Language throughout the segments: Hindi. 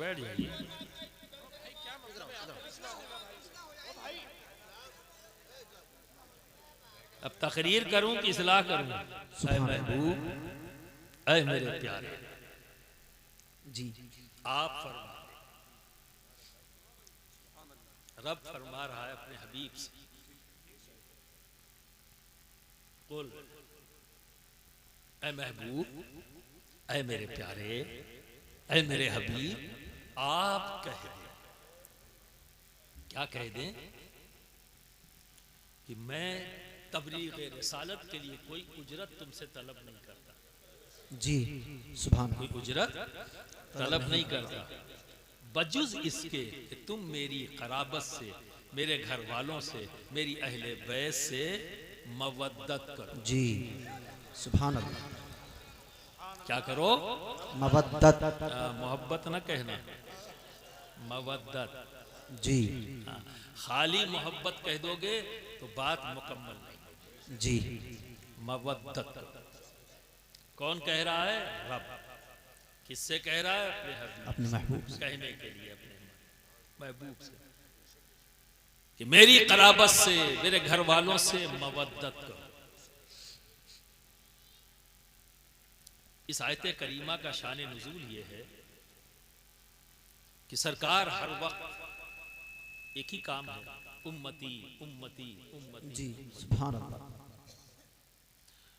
बैठ जाइए। अब तकरीर करूं कि इस्लाह करूं? ऐ महबूब, ऐ मेरे प्यारे, जी आप फरमा, रब फरमा रहा है अपने हबीब से, कुल ऐ महबूब, ऐ मेरे प्यारे, ऐ मेरे हबीब, आप कह दें। क्या कह दें? कि मैं तबलीग रिसालत के लिए कोई उजरत तुमसे तलब नहीं करता। जी सुभान कोई उजरत तलब नहीं करता, बजुज इसके कि तुम मेरी कराबत से, मेरे घर वालों से, मेरी अहले बैत से मवद्दत करो। जी सुभान अल्लाह। क्या करो? मवद्दत। मोहब्बत न कहना, मवद्दत। जी हाँ, खाली मोहब्बत कह दोगे तो बात मुकम्मल नहीं। जी मवद्दत कौन कह रहा है? रब। किससे कह रहा है? अपने हबीब, अपने महबूब से। कहने के लिए अपने महबूब से कि मेरी कराबत से, मेरे घर वालों से मवद्दत करो। इस आयत करीमा का शान नुज़ूल ये है कि सरकार हर वक्त एक ही काम है, उम्मती उम्मती उम्मती। जी सुभान अल्लाह।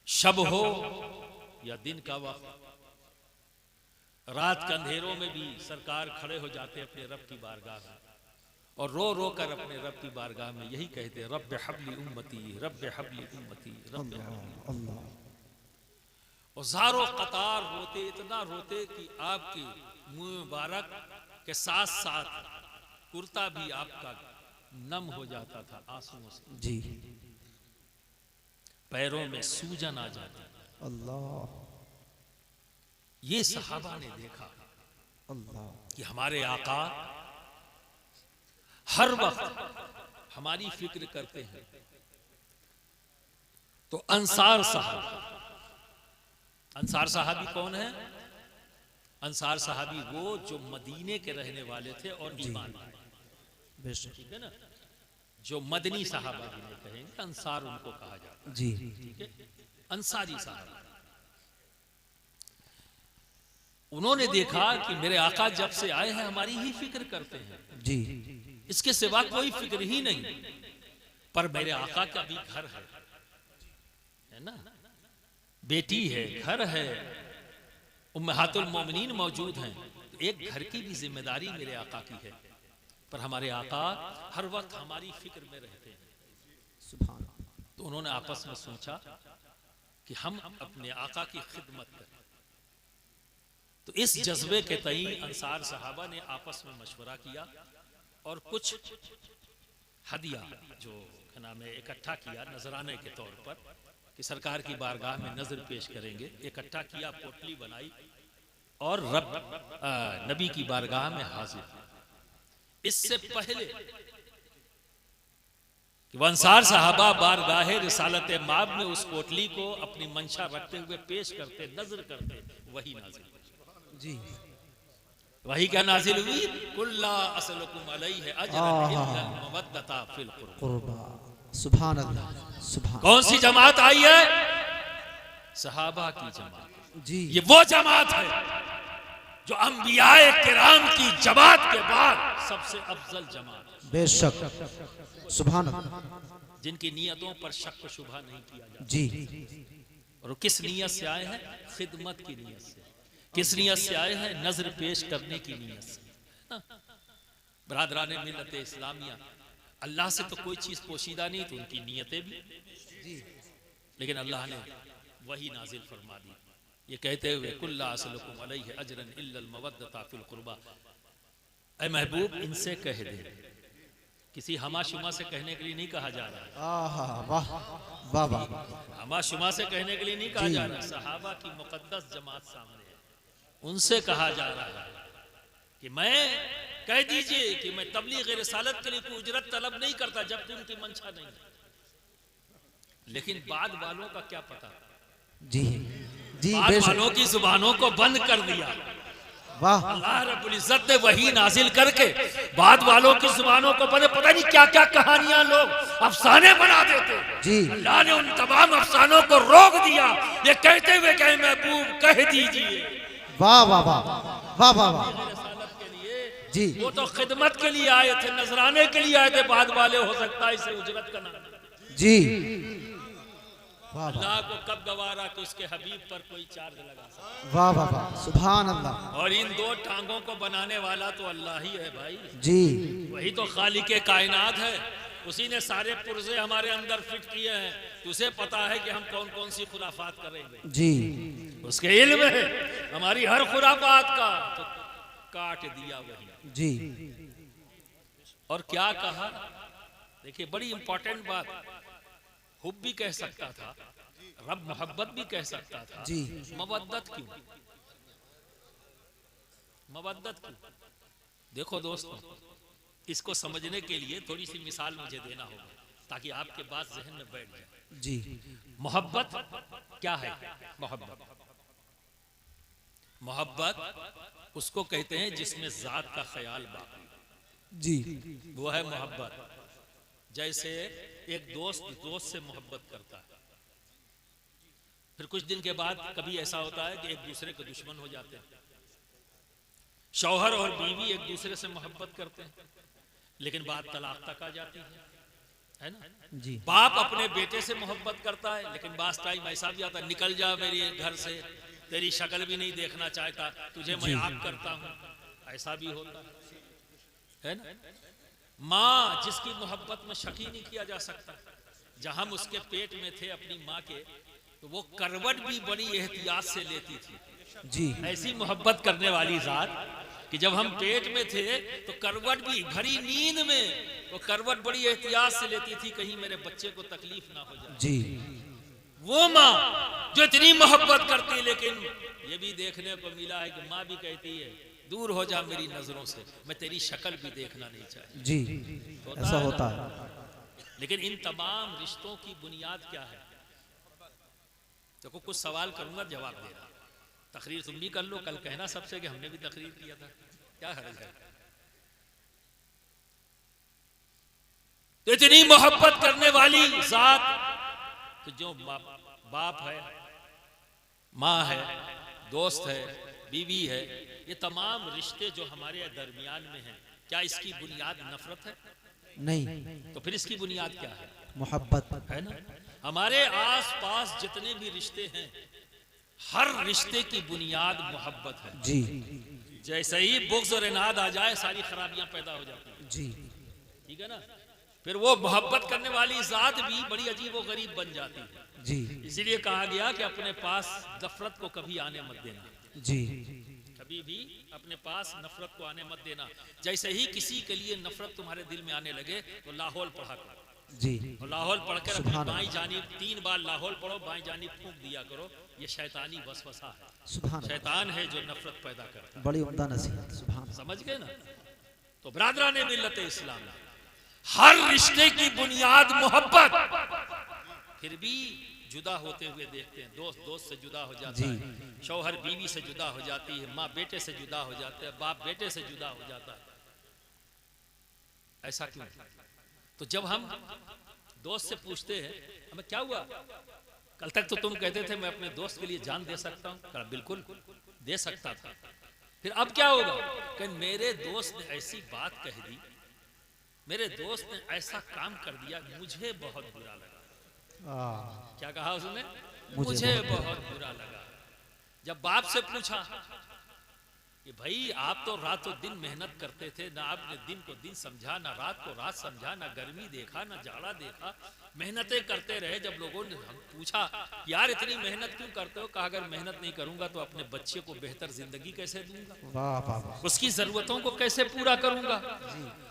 शब हो या दिन का वक्त, रात के अंधेरों में भी सरकार खड़े हो जाते अपने रब की बारगाह में और रो रो कर अपने रब की बारगाह में यही कहते, रब हबली उम्मती, रब हबली उम्मती, रब हबली। अल्लाह और ज़ारो कतार रोते, इतना रोते कि आपके मुंह मुबारक के साथ साथ कुर्ता भी आपका नम हो जाता था आंसुओं से, जी पैरों में सूजन आ जाती। अल्लाह ये सहाबा ने देखा अल्लाह। कि हमारे आका हर वक्त हमारी फिक्र करते हैं। तो अंसार साहब, अंसार साहबी कौन है? अंसार साहबी वो जो मदीने के रहने वाले थे और ईमान लाए। बेशक। ठीक है ना? जो मदनी साहबा जिन्हें कहेंगे, अंसार उनको कहा जाता है। जी ठीक है, अंसारी साहबा। उन्होंने देखा कि मेरे आका जब से आए हैं हमारी ही फिक्र करते हैं, जी इसके सिवा कोई फिक्र ही नहीं। पर मेरे आका का भी घर है ना, बेटी है, घर है, उम्महातुल मोमिनीन मौजूद हैं, तो एक घर की भी जिम्मेदारी मेरे आका की है। पर हमारे आका हर वक्त हमारी फिक्र में रहते हैं। सुभान। तो उन्होंने आपस में सोचा कि हम अपने आका की खिदमत करें। तो इस जज्बे के तई अंसार सहाबा ने आपस में मशवरा किया और कुछ हदिया जो नाम है इकट्ठा किया नजराने के तौर पर कि सरकार की बारगाह में नजर पेश करेंगे। इकट्ठा किया, पोटली बनाई और रब नबी की बारगाह में हाजिर। इससे पहले कि अंसार सहाबा बारगाह रिसालत माब में उस पोटली को अपनी मंशा रखते हुए पेश करते, नजर करते, वही नाजिल जी वही क्या नाजिल हुई? कुल्ला असलकुम अलैहि अजरन इल्लल मवद्दता फिल कुर्बा। कुर्बा। सुभान अल्लाह सुभान। कौन सी जमात आई है? सहाबा की जमात। जी ये वो जमात है जो अंबियाए किराम की जमात के बाद सबसे अफजल जमात, बेशक। सुभान अल्लाह। जिनकी नियतों पर शक शुबा नहीं किया जाता। जी और वो किस नियत से आए हैं? खिदमत की नियत से। किस नियत से आए हैं? नजर पेश करने की नियत से। बरादराने मिल्लत इस्लामिया, अल्लाह से तो कोई चीज पोशीदा नहीं, तो उनकी नियतें भी, लेकिन अल्लाह ने वही नाजिल फरमा दी ये कहते हुए, कुल्ला असलकुम अलैहि अजरन इल्लल मवद्दता फिल कुर्बा। ऐ महबूब, इनसे कह दे। किसी हमाशुमा से कहने के लिए नहीं कहा जा रहा है। वाह वाह वाह। हमाशुमा से कहने के लिए नहीं कहा जा रहा। सहाबा की मुकद्दस जमात सामने है, उनसे कहा जा रहा है कि मैं कह दीजिए कि मैं तबलीग रिसालत के लिए कोई उजरत तलब नहीं करता जबकि उनकी मंशा नहीं। लेकिन बाद वालों का क्या पता? जी जी बाद वालों की जुबानों को बंद कर दिया। वाह अल्लाह रब्बुल इज्जत ने वही नाजिल करके बाद वालों की जुबानों को पता नहीं क्या क्या कहानियां लोग अफसाने बना देते। जी अल्लाह ने उन तमाम अफसानों को रोक दिया, ये कहते हुए कहे महबूब कह दीजिए। वाह वाह वाह वाह वाह वाह रिसालत के लिए जी वो तो खिदमत के लिए आए थे, नजराने के लिए आए थे, बाद वाले हो सकता है इसे उजरत का नाम। जी वाह वाह अल्लाह को कब गवारा कि उसके हबीब पर कोई चार्ज लगा सके। वाह वाह वाह सुभान अल्लाह। और इन दो टांगों को बनाने वाला तो अल्लाह ही है भाई, जी वही तो खालिक कायनात है। उसी ने सारे पुर्जे हमारे अंदर फिट किए हैं। तुझे पता है कि हम कौन कौन सी खुराफात करेंगे, जी उसके इल्म है हमारी हर खुराफात का, तो काट दिया वही। जी और क्या कहा, देखिए बड़ी इंपॉर्टेंट बात, हुब भी कह सकता था, रब मोहब्बत भी कह सकता था, जी मवद्दत क्यों, मवद्दत क्यों? देखो दोस्तों, इसको समझने के लिए थोड़ी सी मिसाल मुझे देना होगा ताकि आपके बात जहन में बैठ जाए। जी मोहब्बत क्या है? मोहब्बत मोहब्बत उसको कहते हैं जिसमें जात का ख्याल बाकी, जी वो है मोहब्बत। जैसे एक दोस्त से मोहब्बत करता है, फिर कुछ दिन के बाद कभी ऐसा होता है कि एक दूसरे के दुश्मन हो जाते हैं। शौहर और बीवी एक दूसरे से मोहब्बत करते हैं, लेकिन बात तलाक तक आ जाती है ना? जी बाप अपने बेटे से मोहब्बत करता है, लेकिन बास टाइम ऐसा भी आता है, निकल जा मेरे घर से, तेरी शक्ल भी नहीं देखना चाहता, तुझे मैं आग करता हूं, ऐसा भी होता है ना? माँ जिसकी मोहब्बत में शक ही नहीं किया जा सकता, जहां हम उसके पेट में थे अपनी माँ के, तो वो करवट भी बड़ी एहतियात से लेती थी। जी ऐसी मोहब्बत करने वाली जात कि जब हम पेट में थे तो करवट भी भरी नींद में वो करवट बड़ी एहतियात से लेती थी, कहीं मेरे बच्चे को तकलीफ ना हो जाए। जी वो माँ जो इतनी मोहब्बत करती, लेकिन ये भी देखने को मिला है कि माँ भी कहती है दूर हो जा मेरी नजरों से, मैं तेरी शक्ल भी देखना नहीं चाहती। जी ऐसा होता है। लेकिन इन तमाम रिश्तों की बुनियाद क्या है? देखो कुछ सवाल करूंगा, जवाब देना, तकरीर तुम भी कर लो, कल कहना सबसे कि हमने भी तकरीर किया था, क्या हर्ज है? तो इतनी मोहब्बत करने वाली जात, तो जो बाप है, माँ है, दोस्त है, बीवी है, ये तमाम रिश्ते जो हमारे दरमियान में हैं, क्या इसकी बुनियाद नफरत है? नहीं, तो फिर इसकी बुनियाद क्या है? मोहब्बत है ना? हमारे आस पास जितने भी रिश्ते हैं, हर रिश्ते की बुनियाद मोहब्बत है। जी जैसे ही बुग़्ज़ और इनाद आ जाए सारी खराबियां पैदा हो जाती हैं। जी ठीक है ना? फिर वो मोहब्बत करने वाली जात भी बड़ी अजीब व गरीब बन जाती है। जी इसीलिए कहा गया कि अपने पास नफरत को कभी आने मत देना, जी कभी भी अपने पास नफरत को आने मत देना। जैसे ही किसी के लिए नफरत तुम्हारे दिल में आने लगे तो लाहौल पढ़ा करो, जी और लाहौल पढ़कर अपनी सुभान बाईं जानिब 3 बार लाहौल पढ़ो, बाईं जानिब फूंक दिया करो। ये शैतानी वसवसा है, सुभान अल्लाह। शैतान है जो नफरत पैदा करता है। बड़ी उम्दा नसीहत, सुभान अल्लाह। समझ गए ना? तो बरादराने मिल्लत इस्लाम, हर रिश्ते की बुनियाद मोहब्बत। फिर भी जुदा होते हुए देखते हैं, दोस्त दोस्त से जुदा हो जाता है, शौहर बीवी से जुदा हो जाती है, माँ बेटे से जुदा हो जाते हैं, बाप बेटे से जुदा हो जाता है। ऐसा क्यों? तो जब हम दोस्त से पूछते हैं हमें क्या हुआ, कल तक तो तुम कहते थे मैं अपने दोस्त के लिए जान दे सकता हूँ, कहा बिल्कुल दे सकता था, फिर अब क्या होगा? कि मेरे दोस्त ने ऐसी बात कह दी, मेरे दोस्त ने ऐसा काम कर दिया, मुझे बहुत बुरा लगा। क्या कहा उसने? मुझे बहुत बुरा लगा। जब बाप से पूछा कि भाई आप तो रातों दिन मेहनत करते थे, ना आपने दिन को दिन समझा, ना रात को रात समझा, ना गर्मी देखा, ना जाड़ा देखा, मेहनतें करते रहे। जब लोगों ने पूछा यार इतनी मेहनत क्यों करते हो, कहा अगर मेहनत नहीं करूंगा तो अपने बच्चे को बेहतर जिंदगी कैसे दूंगा, वाह वाह वाह। उसकी जरूरतों को कैसे पूरा करूंगा।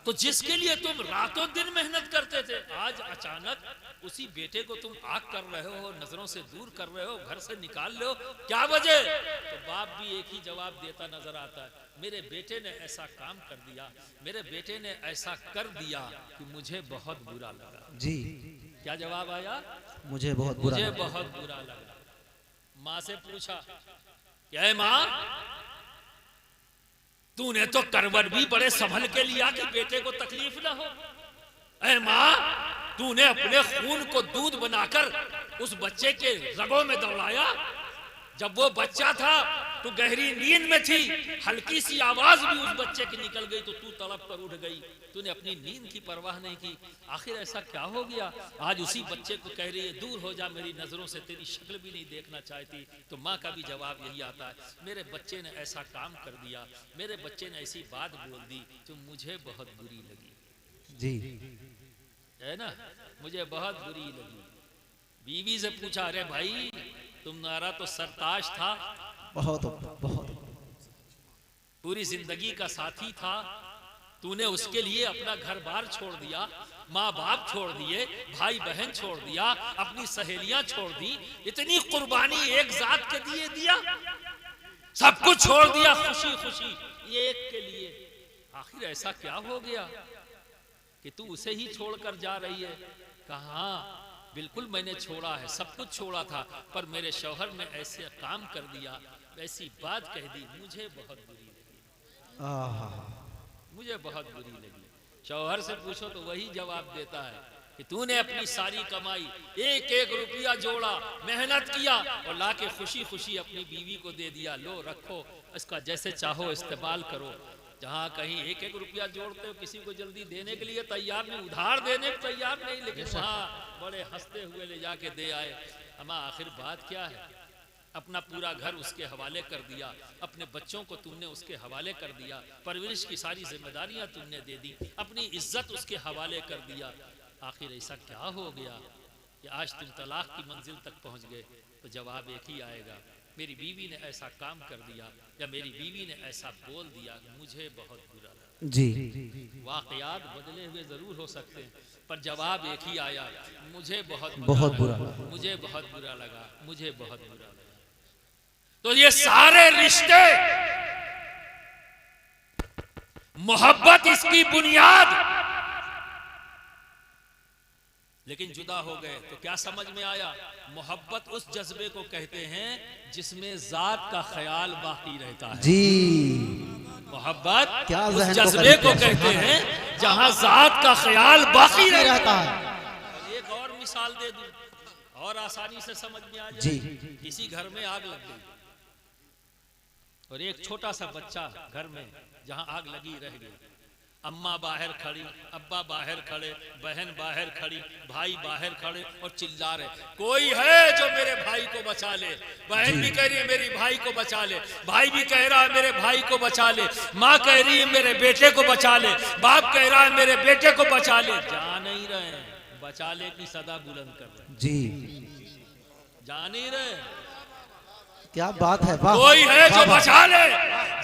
तो जिसके लिए तुम रातों दिन मेहनत करते थे, आज अचानक उसी बेटे को तुम आग कर रहे हो, नजरों से दूर कर रहे हो, घर से निकाल रहे हो, क्या वजह? तो बाप भी एक ही जवाब देता नजर आता है, मेरे बेटे ने ऐसा काम कर दिया, मेरे बेटे ने ऐसा कर दिया कि मुझे बहुत बुरा लगा। जी क्या जवाब आया? मुझे बहुत बुरा मुझे लगा। बहुत बुरा लगा। माँ से पूछा क्या है माँ, तूने तो करवट भी बड़े संभल के लिया कि बेटे को तकलीफ ना हो। ऐ माँ, तूने अपने खून को दूध बनाकर उस बच्चे के रगों में दौड़ाया। जब वो बच्चा था तो गहरी नींद में थी, हल्की सी आवाज भी उस बच्चे की निकल गई तो तू तड़प कर उठ गई। तूने अपनी नींद की परवाह नहीं की। आखिर ऐसा क्या हो गया? आज उसी बच्चे को कह रही है दूर हो जा मेरी नजरों से, तेरी शक्ल भी नहीं देखना चाहती। तो माँ का भी जवाब यही आता है, मेरे बच्चे ने ऐसा काम कर दिया, मेरे बच्चे ने ऐसी बात बोल दी जो मुझे बहुत बुरी लगी। जी है ना, मुझे बहुत बुरी लगी। बीवी से पूछा, अरे भाई तुम्हारा तो सरताज था, बहुत बहुत पूरी जिंदगी का साथी था, तूने उसके लिए अपना घर बार छोड़ दिया, माँ बाप छोड़ दिए, भाई बहन छोड़ दिया, अपनी सहेलियां छोड़ दी, इतनी कुर्बानी एक जात के लिए दिया, सब कुछ छोड़ दिया खुशी खुशी एक के लिए। आखिर ऐसा क्या हो गया कि तू उसे ही छोड़कर जा रही है? कहा बिल्कुल मैंने छोड़ा है, सब कुछ छोड़ा था, पर मेरे शौहर ने ऐसे काम कर दिया, ऐसी बात कह दी, मुझे बहुत बुरी लगी, मुझे बहुत बुरी लगी। शौहर से पूछो तो वही जवाब देता है कि तूने अपनी सारी कमाई एक एक रुपया जोड़ा, मेहनत किया और लाके खुशी खुशी अपनी बीवी को दे दिया, लो रखो, इसका जैसे चाहो इस्तेमाल करो। जहाँ कहीं एक एक रुपया जोड़ते हो किसी को जल्दी देने के लिए तैयार नहीं, उधार देने को तैयार नहीं, लेकिन वहाँ बड़े हंसते हुए ले जाके दे आए। अम्मा आखिर बात क्या है? अपना पूरा घर उसके हवाले कर दिया, अपने बच्चों को तुमने उसके हवाले कर दिया, परवरिश की सारी जिम्मेदारियां तुमने दे दी, अपनी इज्जत उसके हवाले कर दिया। आखिर ऐसा क्या हो गया कि आज तुम तलाक की मंजिल तक पहुंच गए? तो जवाब एक ही आएगा, मेरी बीवी ने ऐसा काम कर दिया या मेरी बीवी ने ऐसा बोल दिया, मुझे बहुत बुरा लगा। जी वाकयात बदले हुए जरूर हो सकते हैं, पर जवाब एक ही आया, मुझे बहुत बुरा, मुझे बहुत बुरा लगा, मुझे बहुत बुरा लगा। तो ये सारे रिश्ते, मोहब्बत इसकी बुनियाद, लेकिन जुदा हो गए तो क्या समझ में आया? मोहब्बत उस जज्बे को कहते हैं जिसमें जात का ख्याल बाकी रहता है। जी मोहब्बत क्या उस जज्बे को कहते हैं जहां जात का ख्याल बाकी रहता है। एक और मिसाल दे दूं और आसानी से समझ में आ जाए। जी किसी घर में आग लग गई और एक छोटा सा बच्चा घर में जहां आग लगी रह गई, अम्मा बाहर खड़ी, अब्बा बाहर खड़े, बहन बाहर खड़ी, भाई बाहर खड़े और चिल्ला रहे, कोई है जो मेरे भाई को बचा ले। बहन भी कह रही है मेरे भाई को बचा ले, भाई भी कह रहा है मेरे भाई को बचा ले, माँ कह रही है मेरे बेटे को बचा ले, बाप कह रहा है मेरे बेटे को बचा ले। जा नहीं रहे, बचा ले की सदा बुलंद कर रहे, जी जा नहीं रहे। क्या बात है, वाह, कोई है जो बचा ले,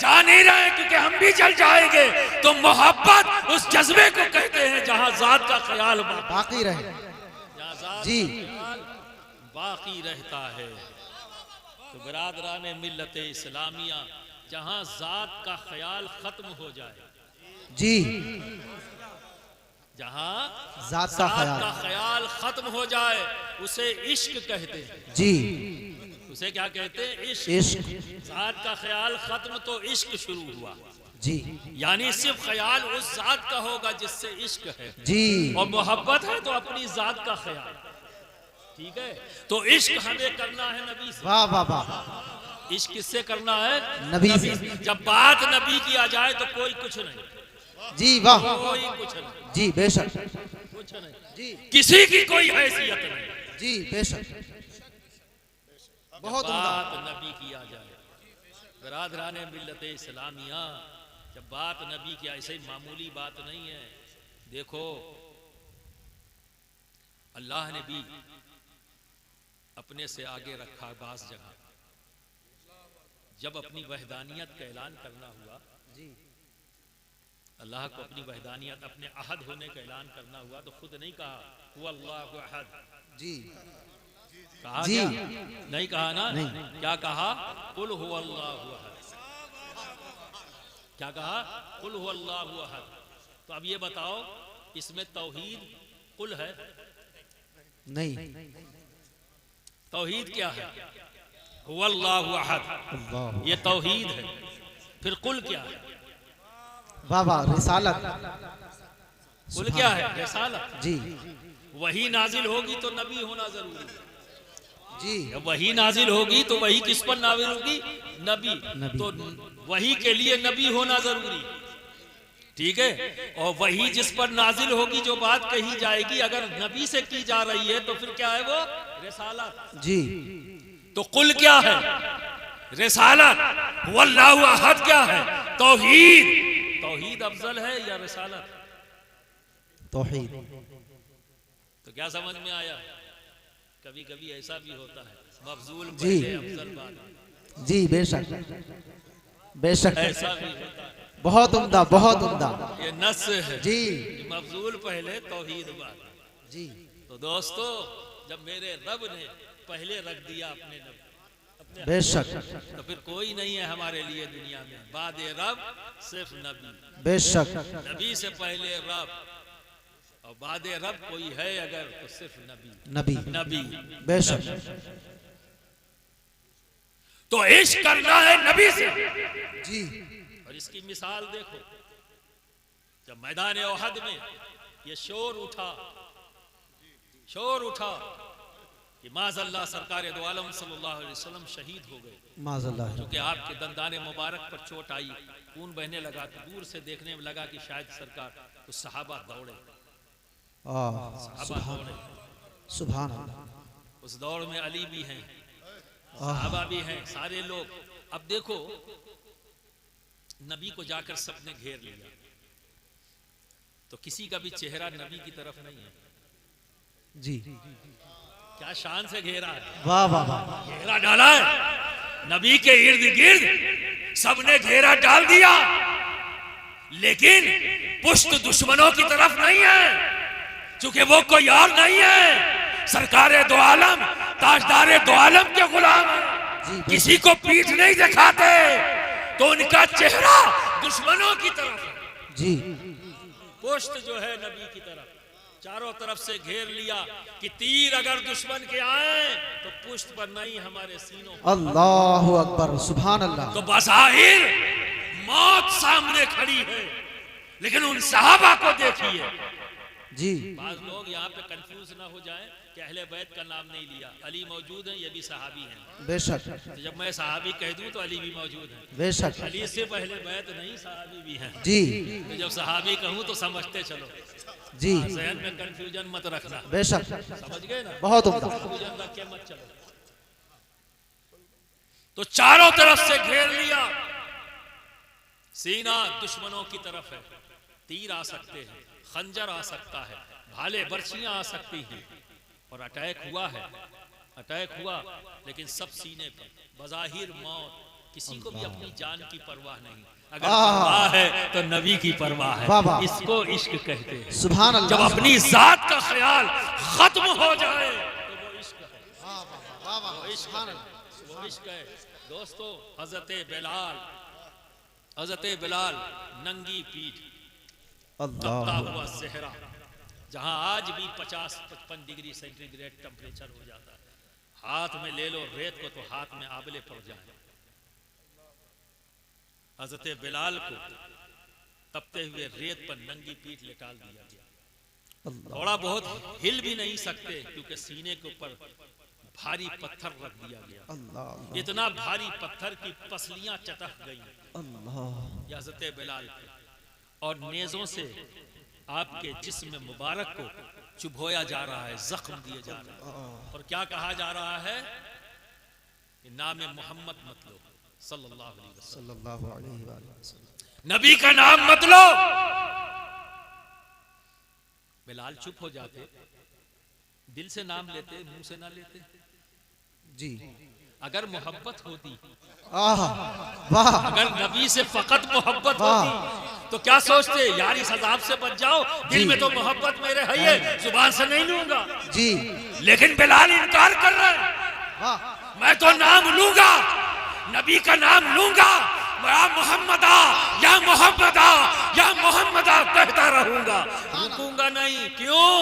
जा नहीं रहे क्योंकि हम भी जल जाएंगे। तो मोहब्बत उस जज्बे को कहते हैं जहां जात का ख्याल बाकी रहे, जी बाकी रहता है। तो बिरादरान मिल्लत इस्लामिया, जहां जात का ख्याल खत्म हो जाए, जी जहां जात का ख्याल खत्म हो जाए उसे इश्क कहते हैं। जी उसे क्या कहते हैं? इश्क। जात का ख्याल खत्म तो इश्क शुरू हुआ। जी यानी सिर्फ ख्याल उस जात का होगा जिससे इश्क है, जी, और मोहब्बत है तो अपनी जात का ख्याल। ठीक है, तो इश्क हमें करना है नबी से। वाह वाह वाह, इश्क किससे करना है? नबी से। जब बात नबी की आ जाए तो कोई कुछ नहीं। जी वाह, कोई कुछ नहीं, जी बेशक, कुछ नहीं, जी किसी की कोई हैसियत नहीं। जी बेशक, बहुत बात नबी की आ जाए, बिरादरान मिल्लत इस्लामिया, जब बात नबी की, ऐसे मामूली बात नहीं है। देखो अल्लाह ने भी अपने से आगे रखा बास जगह। जब अपनी वहदानियत का ऐलान करना हुआ, जी अल्लाह को अपनी वहदानियत, अपने अहद होने का ऐलान करना हुआ, तो खुद नहीं कहा हुवा अल्लाहु अहद, जी कहा जी, क्या? नहीं कहा ना, नहीं। क्या कहा? कुल हुवा अल्लाहु अहद। क्या कहा? कुल हुवा अल्लाहु अहद। तो अब ये बताओ, इसमें तौहीद कुल है? नहीं, तौहीद क्या है? हुवा अल्लाहु अहद, अल्लाह, ये तौहीद है। फिर कुल क्या है? वाह वाह रिसालत कुल क्या है? रिसालत। जी वही नाजिल होगी तो नबी होना जरूरी है। जी जब वही नाजिल होगी तो वही किस पर नाजिल होगी? नबी। नबी। तो वही के लिए नबी होना जरूरी, ठीक है। और वही जिस पर नाजिल होगी, जो बात कही जाएगी अगर नबी से की जा रही है तो फिर क्या है वो? रिसालत। जी तो कुल क्या है? रिसालत। वल्लाहु अहद क्या है? तौहीद। तौहीद अफजल है या रिसालत? तौहीद। तो क्या समझ में आया? कभी कभी ऐसा भी होता है, मफजूल जी। पहले अफजल बाद में। जी बेशक बेशक, ऐसा भी होता है। बहुत उम्दा बहुत उम्दा। ये नस है जी कि मफजूल पहले तौहीद बाद में। जी तो दोस्तों, जब मेरे रब ने पहले रख दिया अपने बेशक तो फिर कोई नहीं है हमारे लिए दुनिया में। बाद रब सिर्फ नबी। बेशक नबी से पहले रब, और बाद रब कोई है अगर तो सिर्फ नबी। नबी नबी बेशक। तो इश्क करना है नबी से। जी और इसकी मिसाल देखो, जब मैदान ओहद में ये शोर उठा कि माज़अल्लाह सरकार दो आलम सल्लल्लाहु अलैहि वसल्लम शहीद हो गए, माज़अल्लाह। क्योंकि आपके दंदाने मुबारक पर चोट आई, खून बहने लगा। तो दूर से देखने में लगा कि शायद सरकार, तो सहाबा दौड़े। सहाबा दौड़े। सुभान अल्लाह। उस दौड़ में अली भी हैं, सहाबा भी हैं, सारे लोग। अब देखो, नबी को जाकर सबने घेर लिया, तो किसी का भी चेहरा नबी की तरफ नहीं है। जी क्या शान से घेरा है, वाह वाह वाह। घेरा डाला है नबी के इर्द गिर्द, सबने घेरा डाल दिया, लेकिन पुश्त दुश्मनों की तरफ नहीं है, क्योंकि वो कोई और नहीं है, सरकार दो आलम, ताजदार दो आलम के गुलाम है। किसी को पीठ नहीं दिखाते, तो उनका चेहरा दुश्मनों की तरफ है। जी पुश्त जो है नबी की तरफ, चारों तरफ से घेर लिया कि तीर अगर दुश्मन के आए तो पुश्त पर नहीं, हमारे सीनों पर। अल्लाहु अकबर, सुभान अल्लाह। तो बज़ाहिर मौत सामने खड़ी है, लेकिन उन सहाबा को देखिए। जी बाज लोग यहाँ पे कंफ्यूज ना हो जाएं कि अहले बैत का नाम नहीं लिया। अली मौजूद है, ये भी सहाबी हैं। बेशक तो जब मैं सहाबी कह दूं तो अली भी मौजूद है। बेशक। अली से पहले बैत नहीं, सहाबी भी हैं। जी तो जब सहाबी कहूं तो समझते चलो, जी जहन में कंफ्यूजन मत रखना। बेशक, समझ गए ना? बहुत उम्दा। कंफ्यूजन रख के मत चलो। तो चारों तरफ से घेर लिया, सीना दुश्मनों की तरफ है, तीर आ सकते हैं, खंजर आ सकता है, भाले बर्छियां आ सकती हैं, और अटैक हुआ, लेकिन सब सीने पर। बज़ाहिर मौत, किसी को भी अपनी जान की परवाह नहीं। अगर परवाह है तो नबी की परवाह है। इसको इश्क कहते हैं। सुभान अल्लाह। जब अपनी जात का ख्याल खत्म हो जाए तो वो इश्क है। वो इश्क है। दोस्तों, हज़रत बिलाल नंगी पीठ, तपता हुआ सेहरा, जहां आज भी 50-55 डिग्री सेंटीग्रेड टेम्परेचर हो जाता है, हाथ में ले लो रेत को तो हाथ में आबले पड़ जाए। हज़रत बिलाल को तपते हुए रेत पर नंगी पीठ लेटाल दिया गया। थोड़ा बहुत हिल भी नहीं सकते, क्योंकि सीने के ऊपर भारी पत्थर रख दिया गया। इतना भारी पत्थर की पसलियां चटक गई हज़रत बिलाल पे, और नेज़ों से आपके जिस्म मुबारक को चुभोया जा रहा है, जख्म दिए जा रहे हैं। और क्या कहा जा रहा है कि नाम मोहम्मद मत लो, सल्लल्लाहु अलैहि वसल्लम, नबी का नाम मत लो। बिलाल चुप हो जाते, दिल से नाम लेते, मुंह से ना लेते। जी अगर मोहब्बत होती, वाह, अगर नबी से फकत मोहब्बत होती तो क्या सोचते, यार इस अजाब से बच जाओ, दिल में तो मोहब्बत मेरे है, ये जुबान से नहीं लूंगा। जी, लेकिन बिलाल इनकार कर रहा है, मैं तो नाम लूंगा, नबी का नाम लूंगा, या मोहम्मदा या मोहम्मदा या मोहम्मदा कहता रहूंगा, रुकूंगा नहीं। क्यों?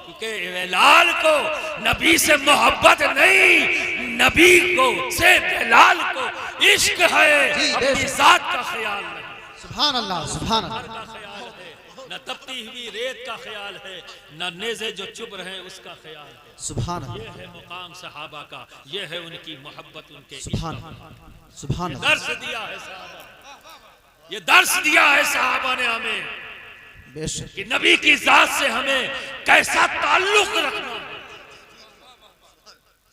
क्योंकि बिलाल को नबी से मोहब्बत नहीं, नबी को से बिलाल को इश्क है, अपनी जात का ख्याल नहीं। सुभान अल्लाह, सुभान का अल्लाह। ख्याल है, न तपती हुई रेत का ख्याल है, न नेज़े जो चुभ रहे उसका ख्याल है। सुभान ये अल्लाह, है मुकाम सहाबा का, ये है उनकी मोहब्बत, उनके इश्क सुभान का। अल्लाह, सुभान ये अल्लाह। दर्स दिया है साहबा, ये दर्स दिया है साहबा ने हमें बेशक कि नबी की जात से हमें कैसा ताल्लुक रखना है।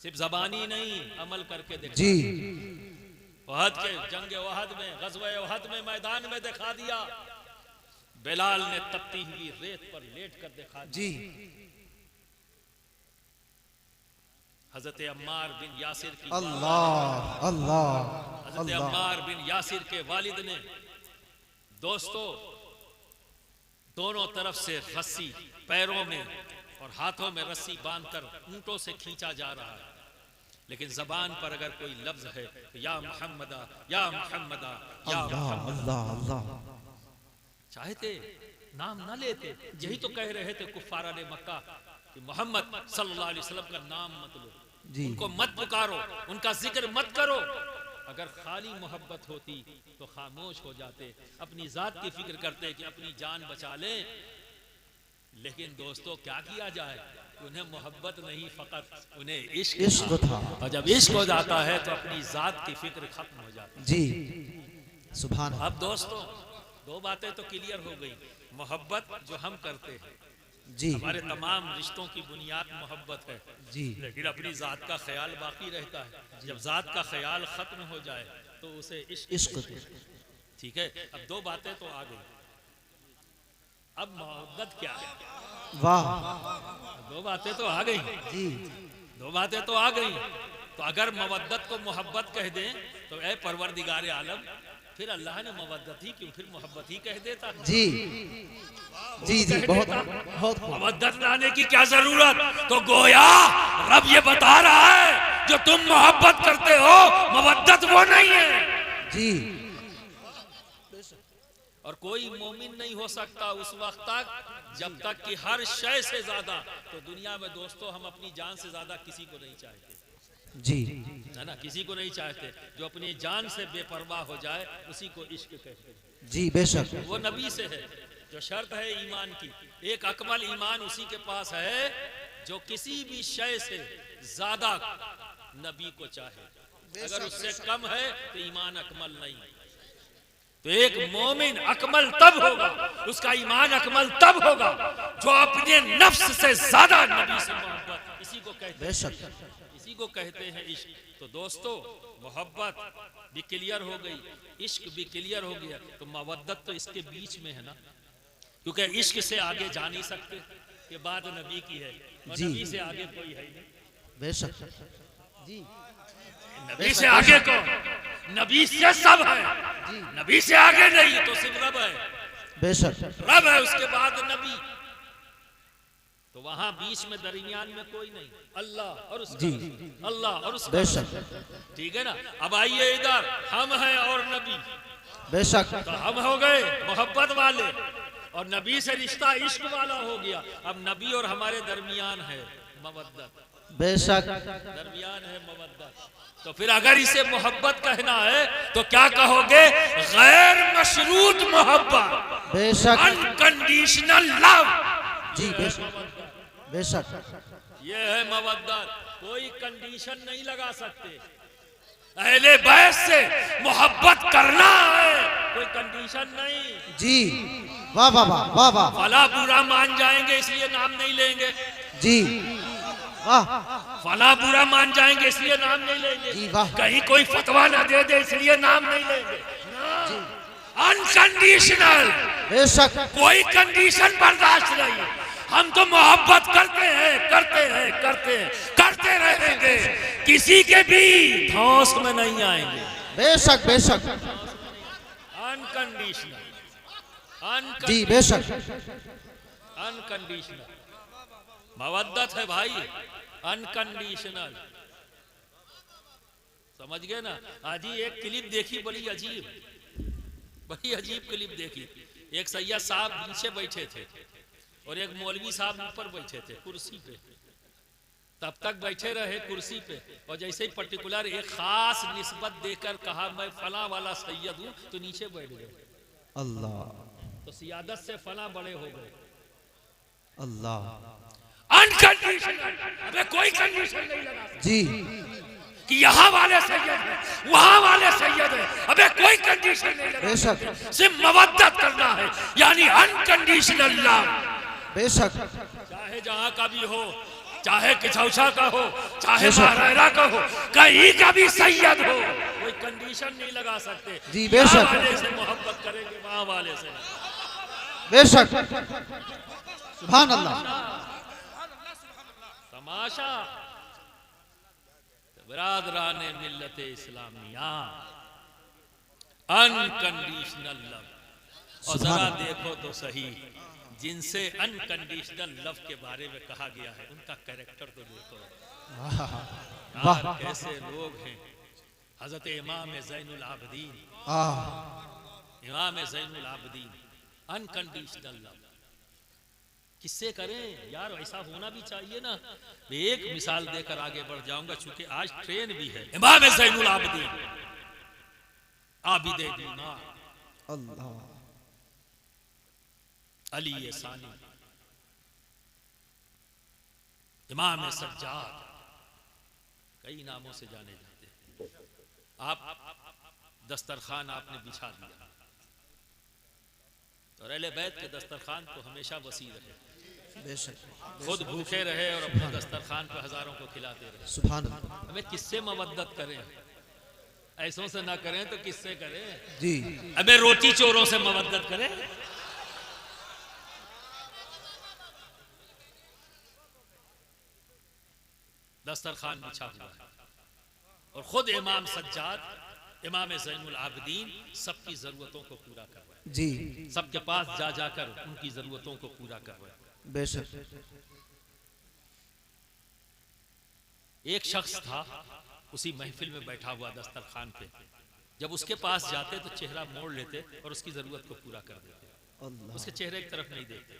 सिर्फ जबानी नहीं, अमल करके देखा। जी, वहद के जंग वहद में, गज़वे वहद में मैदान में दिखा दिया। बिलाल ने तपती हुई रेत पर लेट कर दिखा दिया। जी, हजरत अम्मार बिन यासिर की अल्लाह अल्लाह हजरत अल्लाह। अम्मार बिन यासिर के वालिद ने, दोस्तों, दोनों तरफ से रस्सी पैरों में और हाथों में रस्सी बांधकर ऊंटों से खींचा जा रहा है, लेकिन जबान पर अगर कोई लफ्ज है तो या मुहम्मदा, या मुहम्मदा, या अल्लाह मुहम्मदा। अल्लाह अल्लाह। चाहते नाम न लेते, यही तो कह रहे थे कुफारा ने मक्का कि मोहम्मद सल्लल्लाहु अलैहि वसल्लम का नाम मत लो, जी, उनको मत पुकारो, उनका जिक्र मत करो। अगर खाली मोहब्बत होती तो खामोश हो जाते, अपनी जात की फिक्र करते कि अपनी जान बचा लें। लेकिन दोस्तों क्या किया जाए, उन्हें मोहब्बत नहीं, फकत उन्हें इश्क इश्क था। और जब इश्क हो जाता है तो अपनी जात की फिक्र खत्म हो जाती है। जी, सुभान अल्लाह। अब दोस्तों दो बातें तो क्लियर हो गई। मोहब्बत जो हम करते हैं, जी, हमारे तमाम रिश्तों की बुनियाद मोहब्बत है, जी, लेकिन अपनी जात का ख्याल बाकी रहता है। जब जात का ख्याल खत्म हो जाए तो उसे इश्क इश्क। कहते हैं। ठीक है, अब दो बातें तो आ गई। अब मोहब्बत क्या है? वाह, दो बातें तो आ गई, जी, दो बातें तो आ गई। तो अगर मवद्दत को मोहब्बत कह दें तो ए परवरदिगार आलम, फिर अल्लाह ने मवद्दत ही क्यों, फिर मोहब्बत ही कह देता। जी, जी, जी, बहुत बहुत खूब। मवद्दत लाने की क्या जरूरत? तो गोया रब ये बता रहा है जो तुम मोहब्बत करते हो मवद्दत वो नहीं है। जी, और कोई मोमिन नहीं हो सकता उस वक्त तक जब तक कि हर शय से ज्यादा, तो दुनिया में दोस्तों हम अपनी जान से ज्यादा किसी को नहीं चाहते, जी, है ना, किसी को नहीं चाहते। जो अपनी जान से बेपरवाह हो जाए उसी को इश्क कहते हैं। जी, बेशक। वो नबी से है, जो शर्त है ईमान की। एक अकमल ईमान उसी के पास है जो किसी भी शय से ज्यादा नबी को चाहे। अगर उससे कम है तो ईमान अकमल नहीं। तो एक मोमिन अकमल तब होगा, उसका ईमान अकमल तब होगा जो अपने नफ्स से ज्यादा नबी से मोहब्बत, इसी को कहते हैं, बेशक। इसी को कहते हैं इश्क। तो दोस्तों मोहब्बत भी क्लियर हो गई, इश्क भी क्लियर हो गया, तो मवद्दत तो इसके बीच में है ना, क्योंकि इश्क से आगे जा नहीं सकते कि बात नबी की है और जी। नबी से आगे कोई है ही नहीं। बेशक। जी, नबी से आगे कौन? नबी से सब है, नबी से आगे नहीं तो सिर्फ रब है, बेशक। रब है उसके बाद नबी। तो वहां बीच में दरमियान में कोई नहीं, अल्लाह और उसका जी। रसूल, अल्लाह और उसका बेशक। रसूल। ठीक है ना। अब आइए इधर, हम हैं और नबी, बेशक। तो हम हो गए मोहब्बत वाले और नबी से रिश्ता इश्क वाला हो गया। अब नबी और हमारे दरमियान है मवद्दत, बेशक। दरमियान है मवद्दत। तो फिर अगर इसे मोहब्बत कहना है तो क्या कहोगे? गैर मशरूत मोहब्बत, बेशक। Unconditional love. जी, बेशक। बेशक। ये है मवद्दत, कोई कंडीशन नहीं लगा सकते। अहले बैत से मोहब्बत करना है, कोई कंडीशन नहीं। जी, वाह वाह वाह वाह वाह। फला बुरा मान जाएंगे इसलिए नाम नहीं लेंगे, जी, वाह। फला बुरा मान जाएंगे इसलिए नाम नहीं लेंगे, जी, वाह। कहीं कोई फतवा ना दे दे इसलिए नाम नहीं लेंगे। अनकंडीशनल, बेशक। कोई कंडीशन बर्दाश्त नहीं। हम तो मोहब्बत करते हैं, करते हैं, करते हैं, करते रहेंगे, किसी के भी धौंस में नहीं आएंगे। बेशक। बेशक। अनकंडीशनल, जी, बेशक। अनकंडीशनल मवद्दत है भाई, अनकंडीशनल। समझ गए ना। आज ही एक क्लिप देखी, बड़ी अजीब क्लिप देखी। एक सैयद साहब नीचे बैठे थे और एक मौलवी साहब ऊपर बैठे थे कुर्सी पे। तब तक बैठे रहे कुर्सी पे और जैसे ही पर्टिकुलर एक खास निस्बत देकर कहा मैं फला वाला सैयद हूं, तो नीचे बैठ गए। अल्लाह तो सियादत से फला बड़े हो गए। अल्लाह अनकंडीशनल, अबे कोई कंडीशन नहीं लगा जी कि यहाँ वाले सैयद है, वहाँ वाले सैयद है, अबे कोई कंडीशन नहीं लगा। बेशक सिर्फ मवद्दत करना है, यानी अनकंडीशनल लव। बेशक चाहे जहाँ का भी हो, चाहे किचौसा का हो, चाहे महाराणा का हो, कहीं का भी सैयद हो, कोई कंडीशन नहीं लगा सकते। जी बेशक, यहाँ वाले से मोहब्बत करेंगे, वहाँ वाले से। बेशक सुभान अल्लाह। तमाशा बिरादरान मिल्लत इस्लामिया, अनकंडीशनल लव। और जरा देखो तो सही, जिनसे अनकंडीशनल लव के बारे में कहा गया है उनका कैरेक्टर तो देखो। यार कैसे लोग हैं। हजरत इमाम ज़ैनुल आबिदीन, इमाम ज़ैनुल आबिदीन, अनकंडीशनल लव किससे करें यार? ऐसा होना भी चाहिए ना। एक मिसाल देकर आगे बढ़ जाऊंगा, चूंकि आज ट्रेन भी है। इमाम ज़ैनुल आबिदीन आबिदे दीनार अल्लाह अली सानी, इमाम सज्जाद, कई नामों से जाने जाते हैं। आप दस्तरखान आपने बिछा दिया, तो अहले बैत के दस्तरखान तो हमेशा वसी रहे, बेशक खुद भूखे रहे और अपने दस्तरखान पर हजारों को खिलाते रहे। सुभान अल्लाह। हमें किससे मवद्दत करें? ऐसों से ना करें तो किससे करें? जी हमें रोटी चोरों से मवद्दत करें? दस्तरखान बिछा हुआ है और खुद इमाम सज्जाद, इमाम ज़ैनुल आबिदीन सबकी जरूरतों को पूरा कर रहे हैं। जी सबके पास जा जाकर उनकी जरूरतों को पूरा कर रहे हैं। बेशक एक शख्स था उसी महफिल में बैठा हुआ दस्तरखान पे, जब उसके पास जाते तो चेहरा मोड़ लेते और उसकी जरूरत को पूरा कर देते। अल्लाह उसके चेहरे की तरफ नहीं देखते,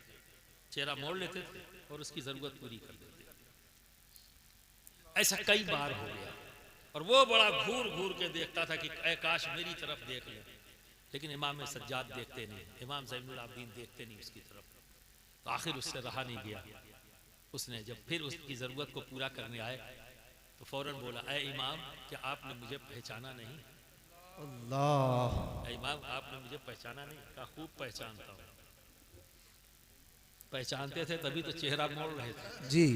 चेहरा मोड़ लेते थे और उसकी जरूरत पूरी कर देते। ऐसा कई बार हो गया और वो बड़ा घूर घूर के देखता था कि ऐ काश मेरी तरफ देख ले, लेकिन इमाम सज्जाद देखते नहीं, इमाम ज़ैनुल आबिदीन देखते नहीं उसकी तरफ। तो आखिर उससे रहा नहीं गया। उसने जब फिर उसकी ज़रूरत को पूरा करने आए तो फौरन बोला, ऐ इमाम क्या आपने मुझे पहचाना नहीं? अल्लाह ऐ इमाम आपने मुझे पहचाना नहीं? कहा खूब पहचानता हूँ। पहचानते थे तभी तो चेहरा मोड़ रहे थे जी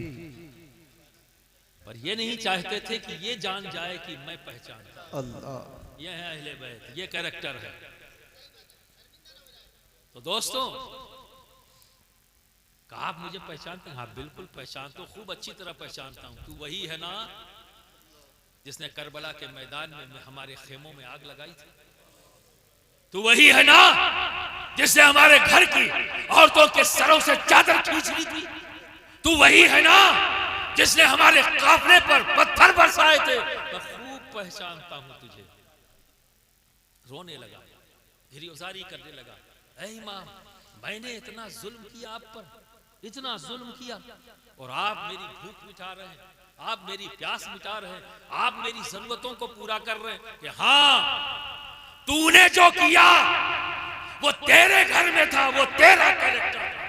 पर ये नहीं चाहते थे कि ये जान जाए कि मैं पहचानता हूं। अल्लाह ये है अहले बैत, ये कैरेक्टर है। तो दोस्तों कहा आप मुझे पहचानते हैं? हाँ बिल्कुल पहचानता हूं, खूब अच्छी तरह पहचानता हूं। तू वही है ना जिसने करबला के मैदान में हमारे खेमों में आग लगाई थी? तू वही है ना जिसने हमारे घर की औरतों के सरों से चादर खींच ली थी? तू वही है ना जिसने हमारे काफले पर पत्थर बरसाए थे? मैं खूब पहचानता हूं तुझे। रोने लगा, गिरफ्तारी करने लगा, ऐ इमाम मैंने इतना जुल्म किया आप पर, इतना जुल्म किया और आप मेरी भूख मिटा रहे हैं, आप मेरी प्यास मिटा रहे हैं, आप मेरी जरूरतों को पूरा कर रहे हैं। कि हाँ तूने जो किया वो तेरे घर में था, वो तेरा कैरेक्टर था।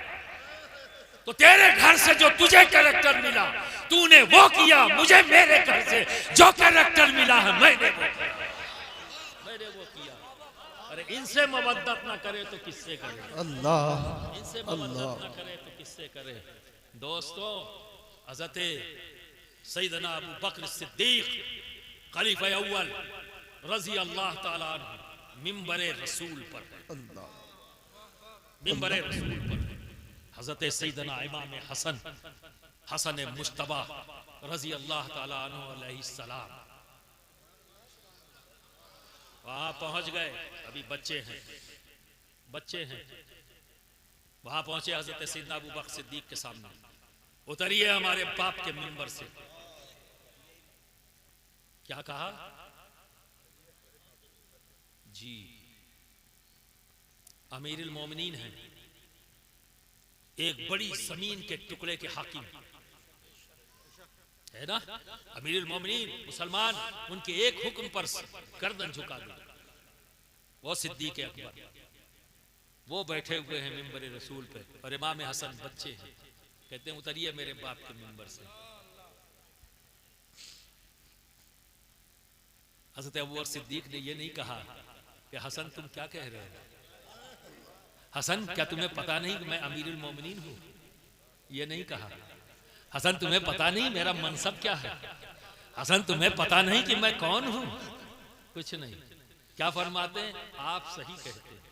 तो तेरे घर से जो तुझे कैरेक्टर मिला तूने वो किया, मुझे मेरे घर से जो कैरेक्टर मिला है मैंने वो किया। अरे इनसे मवद्दत ना करे तो किससे करे? अल्लाह इनसे मवद्दत ना करे तो किससे करे? दोस्तों हज़रत सैयदना अबू बकर सिद्दीक खलीफा अव्वल रज़ी अल्लाह ताला अन्हु मिंबरे रसूल पर, मिंबरे रसूल पर हज़रत सैयदना इमाम हसन मुश्तबा रज़ी अल्लाह ताला अन्हु अलैहिस्सलाम वहां पहुंच गए। अभी बच्चे हैं वहां पहुंचे हज़रत सैयदना अबू बकर सिद्दीक के सामने। उतरिए हमारे बाप के मिंबर से। क्या कहा? जी अमीरुल मोमिनीन हैं, एक बड़ी जमीन के टुकड़े के हाकिम है ना, अमीरुल मोमिनीन मुसलमान, उनके एक हुक्म पर गर्दन झुका दे वो सिद्दीक अकबर। वो बैठे हुए हैं मिंबर रसूल पे और इमाम हसन बच्चे हैं। कहते हैं उतरिए मेरे बाप के मिंबर से। हज़रत अबू बकर सिद्दीक ने ये नहीं कहा कि हसन तुम क्या कह रहे हो, हसन क्या तुम्हें पता नहीं कि मैं अमीरुल मोमिनीन हूँ, ये नहीं कहा। हसन तुम्हें पता नहीं मेरा मनसब क्या है, हसन तुम्हें पता नहीं कि मैं कौन हूँ, कुछ नहीं। क्या फरमाते हैं, आप सही कहते हैं।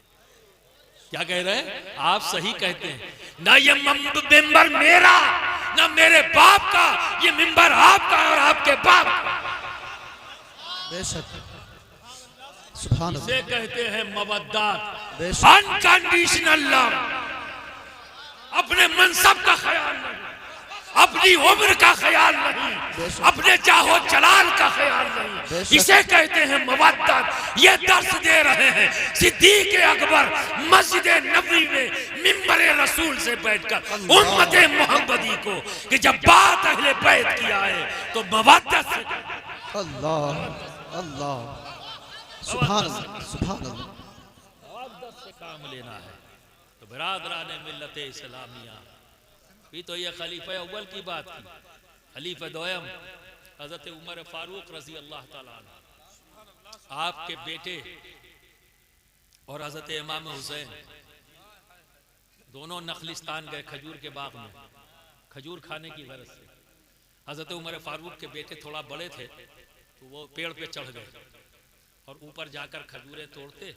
क्या कह रहे हैं, आप सही कहते हैं। ना ये मिंबर मेरा ना मेरे बाप का, ये मिंबर आपका और आपके बाप का। बेशक, सुभान इसे अल्लाह, कहते हैं मवद्दात, बेशक, अनकंडीशनल लव। अपने मनसब का ख्याल नहीं, अपनी उम्र का ख्याल नहीं, अपने चाहो जलाल का ख्याल नहीं, इसे कहते हैं मवद्दत। ये दर्श दे रहे हैं सिद्दीक अकबर मस्जिद नबवी में मिंबर रसूल से बैठकर उम्मत मोहम्मदी को कि जब बात अहले बैत की आए तो मवद्दत से। अल्लाह अल्लाह, सुभान अल्लाह, सुभान अल्लाह। मवद्दत से काम लेना है। तो बिरादरान मिल्लत इस्लामिया, भी तो ये खलीफा अव्वल की बात की। खलीफा दोयम हजरत उमर फारूक रजी अल्लाह ताला अन्हु, आपके बेटे और हजरत इमाम हुसैन दोनों नखलिस्तान गए खजूर के बाग में खजूर खाने की गरज से। हजरत उमर फारूक के बेटे थोड़ा बड़े थे तो वो पेड़ पे चढ़ गए और ऊपर जाकर खजूरें तोड़ते,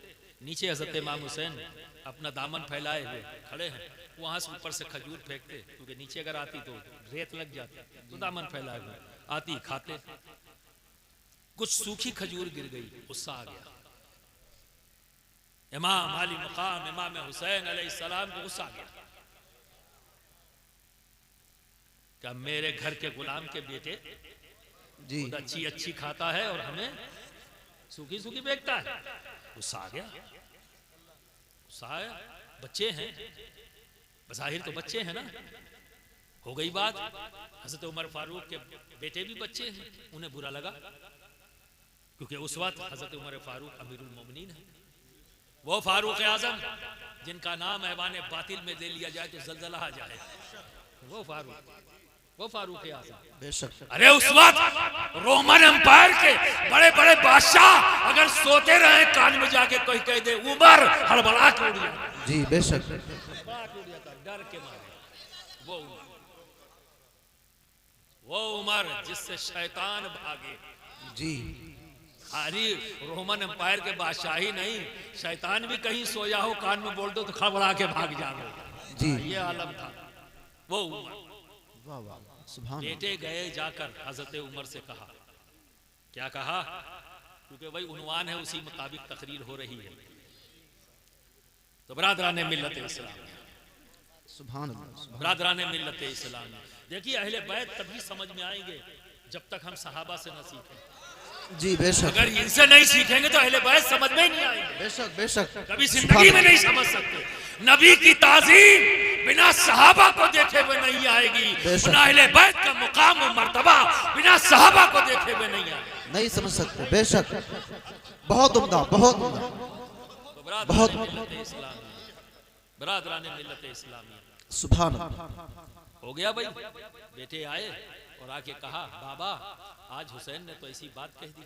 नीचे हजरत इमाम हुसैन अपना दामन फैलाए हुए खड़े हैं, वहां से ऊपर से खजूर फेंकते, क्योंकि नीचे अगर आती तो रेत लग जाती, तो दामन फैलाए हुए आती खाते। कुछ सूखी खजूर गिर गई, गुस्सा आ गया। इमाम आली मकाम इमाम हुसैन अलैहिस्सलाम को गुस्सा आ गया। क्या मेरे घर के गुलाम के बेटे जी, अच्छी अच्छी खाता है और हमें सूखी सूखी फेंकता है? गुस्सा आ गया, गुस्सा आया। बच्चे हैं, बज़ाहिर तो बच्चे हैं ना। हो गई बात, हज़रत उमर फारूक के बेटे भी बच्चे हैं, उन्हें बुरा लगा, क्योंकि उस वक्त हज़रत उमर फारूक अमीरुल मोमिनीन है। वो फारूक आज़म जिनका नाम ऐवान बातिल में दे लिया जाए तो जलजला आ जाए, वो फारूक आज़म। बेशक, अरे उस वक्त रोमन एम्पायर के बड़े बड़े बादशाह अगर सोते रहे कान में जाके कोई कह दे उमर, हड़बड़ा के उड़ जाता। जी बेशक, डर के मारे। वो उमर जिससे शैतान भागे। जी, खाली रोमन एम्पायर के बादशाही नहीं, शैतान भी कहीं सोया हो कान में बोल दो तो खड़बड़ा के भाग जाओ। जी, ये आलम था। वो उमर, वाह वाह, सुभान बेटे गए जाकर हजरत उमर से कहा, क्या कहा, क्योंकि वही उन्वान है, उसी मुताबिक तकरीर हो रही है। तो बरादरान मिल्लत इस्लाम, सुभान अल्लाह, बरादरान मिल्लत इस्लाम, देखिए अहले बैत तभी समझ में आएंगे जब तक हम सहाबा से न सीखें। जी बेशक, अगर इनसे नहीं सीखेंगे तो अहले बैत समझ में ही नहीं आएंगे, बेशक, बेशक, कभी जिंदगी में नहीं समझ सकते। नबी की ताज़ीम बिना सहाबा को देखे हुए नहीं आएगी, ना अहले बैत का मुकाम और मर्तबा बिना सहाबा को देखे हुए नहीं आएगी। नहीं समझ सकते। बेशक, बहुत उम्दा, बहुत उम्दा, बहुत बरादरान मिल्लत इस्लामी, सुभान अल्लाह। हो गया भाई। बेटे आए और आके कहा, बाबा आज हुसैन ने तो ऐसी बात कह दी।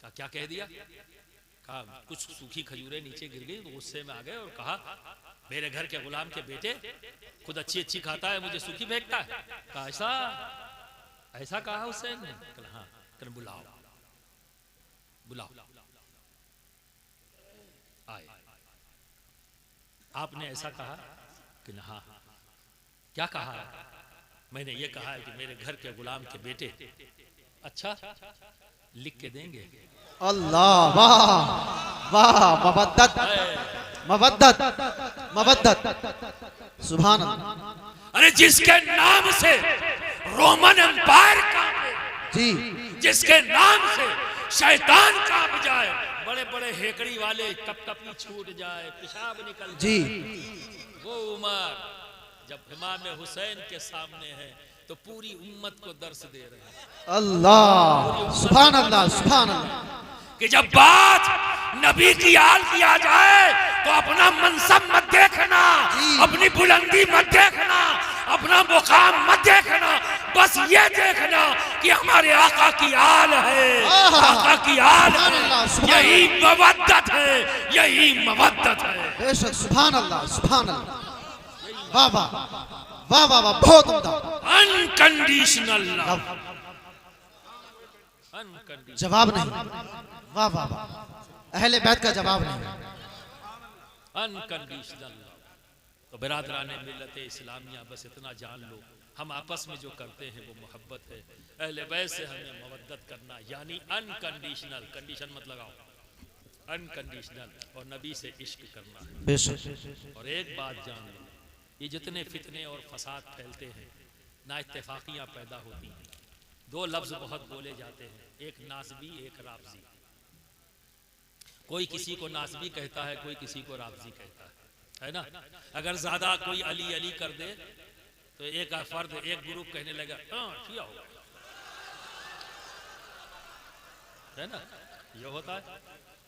कहा क्या कह दिया? कहा कुछ सूखी खजूरें नीचे गिर गई, तो गुस्से में आ गए और कहा मेरे घर के गुलाम के बेटे खुद अच्छी अच्छी खाता है, मुझे सूखी फेंकता है। कहा ऐसा ऐसा कहा हुसैन ने? कहा हाँ। कहा बुलाओ बुलाओ। आए, आपने ऐसा कहा कि हाँ। क्या कहा? मैंने ये कहा है कि मेरे घर के गुलाम के बेटे अच्छा लिख के देंगे। अल्लाह, वाह वाह, मवद्दत, मवद्दत, मवद्दत, सुभान अल्लाह। अरे जिसके नाम से रोमन एम्पायर कांपे, जी, जिसके नाम से शैतान कांप जाए, बड़े बड़े हेकड़ी वाले कपकपी छूट जाए, पेशाब निकल जी, वो उमर जब इमाम हुसैन के सामने है तो पूरी उम्मत को दर्श दे रहे हैं। अल्लाह, सुभान अल्लाह, सुभान अल्लाह। कि जब बात नबी की आल की आ जाए तो अपना मनसब मत देखना, अपनी बुलंदी मत देखना, अपना मुकाम मत देखना, बस ये देखना कि हमारे आका की आल है, आका की आल है, यही मवद्दत है, यही मवद्दत है। बेशक, सुभान अल्लाह, सुभान अल्लाह, वाह वाह वाह वाह वाह, बहुत उम्दा, अनकंडीशनल लव, जवाब नहीं, वाह वाह वाह, अहले बैत का जवाब नहीं, अनकंडीशनल लव। तो बिरादराने मिल्लत इस्लामिया, बस इतना जान लो, हम आपस में जो करते हैं वो मोहब्बत है। अहले बैत से हमें मवद्दत करना, यानी अनकंडीशनल, कंडीशन मत लगाओ, अनकंडीशनल, और नबी से इश्क करना है। बेशक। और एक बात जान लो, ये जितने फितने और फसाद फैलते हैं, ना इत्तेफाकियाँ पैदा होती हैं। दो लफ्ज बहुत बोले जाते हैं, एक नासबी, एक राफजी। कोई किसी को नासबी कहता है, कोई किसी को राफजी कहता है ना। अगर ज्यादा कोई अली अली कर दे तो एक फर्द, एक ग्रुप कहने लगा हाँ शिया हो गया, है ना, ये होता है।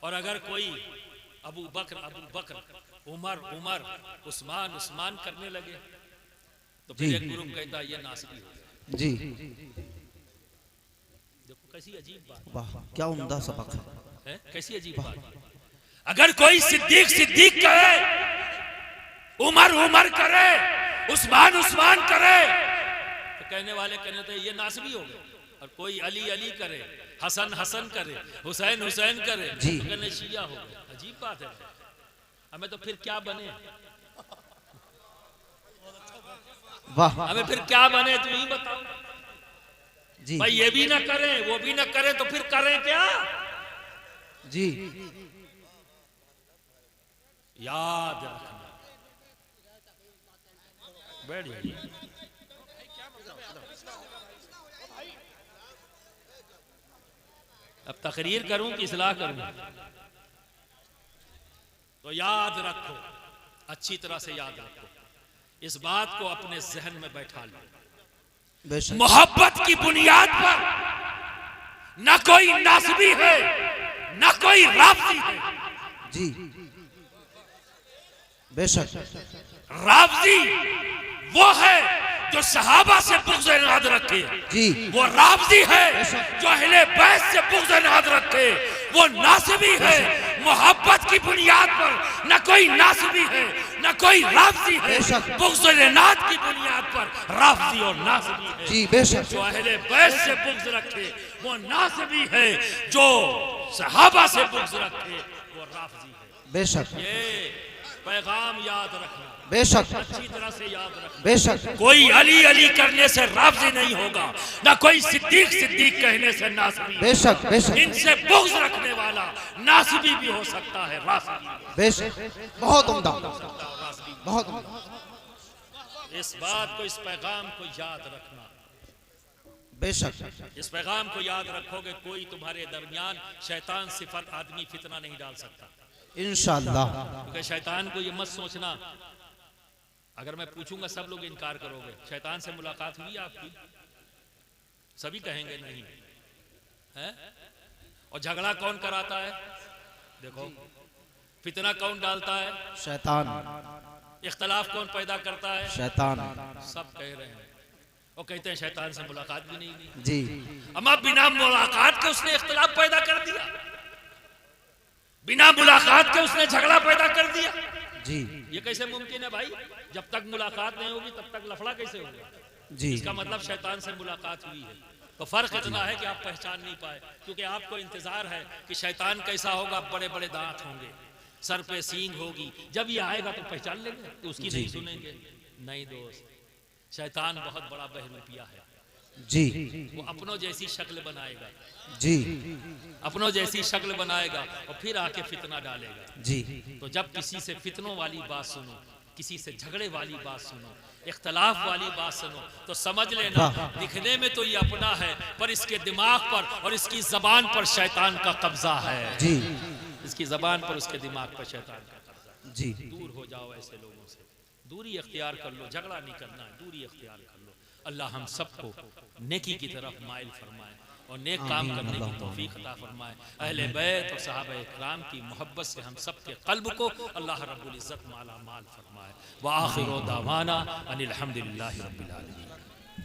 और अगर कोई अबू बकर, उमर उमर, उस्मान उस्मान करने लगे तो फिर एक ग्रुप कहता है ये नासबी हो गया। जी, देखो कैसी अजीब बात, वाह क्या उम्दा सबक है, कैसी अजीब बात। अगर कोई सिद्दीक सिद्दीक कहे, उमर उमर करे, उस्मान उस्मान करे, तो कहने वाले कहने थे ये नासबी हो गए। और कोई अली अली करे, हसन हसन करे, हुसैन हुसैन करे, तो कहने शिया हो गए। अजीब बात है। हमें तो फिर क्या बने, वाह, हमें फिर क्या बने, तुम ही बताओ जी भाई। ये भी ना करें, वो भी ना करें, तो फिर करें क्या? जी, याद रखना। बैठ जाइए। अब तकरीर करूं कि इस्लाह करूं? तो याद रखो, अच्छी तरह से याद रखो, इस बात को अपने जहन में बैठा लो। बेशक, मोहब्बत की बुनियाद पर न कोई नासबी है, न कोई राफजी है। जी बेशक, राफजी वो है जो सहाबा से बुग़्ज़ इनाद रखे, जी वो राफजी है जो अहले बैत से बुग़्ज़ इनाद रखे, वो नासबी है। मोहब्बत की बुनियाद पर न कोई नासबी है, न कोई राफजी है, बुग़्ज़ इनाद की बुनियाद पर राफजी और नासबी है। जी बेशक, जो अहले बैत से बुग़्ज़ रखे वो नासबी है, जो सहाबा से बुग़्ज़ रखे वो राफजी है। बेशक, ये पैगाम याद रखना, बेशक, अच्छी तरह से याद रखना। बेशक, कोई अली अली करने से राफजी नहीं होगा, ना कोई सिद्दीक सिद्दीक कहने से नासबी। बेशक, बेशक, इनसे बुग़्ज़ रखने वाला नासबी भी हो सकता है, राफजी बेशक, बहुत उम्दा, राफजी। बहुत उम्दा, इस बात को, इस पैगाम को याद रखना। बेशक, इस पैगाम को याद रखोगे, कोई तुम्हारे दरमियान शैतान सिफत आदमी फितना नहीं डाल सकता। इंशाअल्लाह। क्योंकि शैतान को ये मत सोचना, अगर मैं पूछूंगा सब लोग इनकार करोगे, शैतान से मुलाकात हुई आपकी? सभी कहेंगे नहीं है। और झगड़ा कौन कराता है? देखो, फितना कौन डालता है? शैतान। इख्तलाफ कौन पैदा करता है? शैतान। सब कह रहे हैं, और कहते हैं शैतान से मुलाकात भी नहीं हुई। जी, अम्मा बिना मुलाकात के उसने इख्तलाफ पैदा कर दिया, बिना मुलाकात के उसने झगड़ा पैदा कर दिया। जी, ये कैसे मुमकिन है भाई? जब तक मुलाकात नहीं होगी तब तक लफड़ा कैसे होगा? जी, इसका मतलब शैतान से मुलाकात हुई है। तो फर्क इतना है कि आप पहचान नहीं पाए, क्योंकि आपको इंतजार है कि शैतान कैसा होगा, बड़े बड़े दांत होंगे, सर पे सींग होगी, जब ये आएगा तो पहचान लेंगे, तो उसकी नहीं सुनेंगे। नहीं दोस्त, शैतान बहुत बड़ा बहरूपिया है। जी, वो अपनों जैसी शक्ल बनाएगा, जी, अपनों जैसी शक्ल बनाएगा और फिर आके फितना डालेगा। जी, तो जब किसी से फितनों वाली बात सुनो, किसी से झगड़े वाली बात सुनो, इख्तलाफ वाली बात सुनो, तो समझ लेना दिखने में तो ये अपना है, पर इसके दिमाग पर और इसकी जबान पर शैतान का कब्जा है। जी, इसकी जबान पर, उसके दिमाग पर शैतान का कब्जा। जी, दूर हो जाओ ऐसे लोगों से, दूरी इख्तियार कर लो, झगड़ा नहीं करना है, दूरी इख्तियार कर लो। अल्लाह हम सबको नेकी की तरफ माइल फरमाए। और नेक काम करने की तौफीक अता फरमाए। अहले बैत और सहाबा इकराम की मोहब्बत से हम सब के क़ल्ब को अल्लाह रब्बुल इज़्ज़त माला माल फरमाए। व आखिरु दावाना अनिल हम्दुलिल्लाहि रब्बिल आलमीन।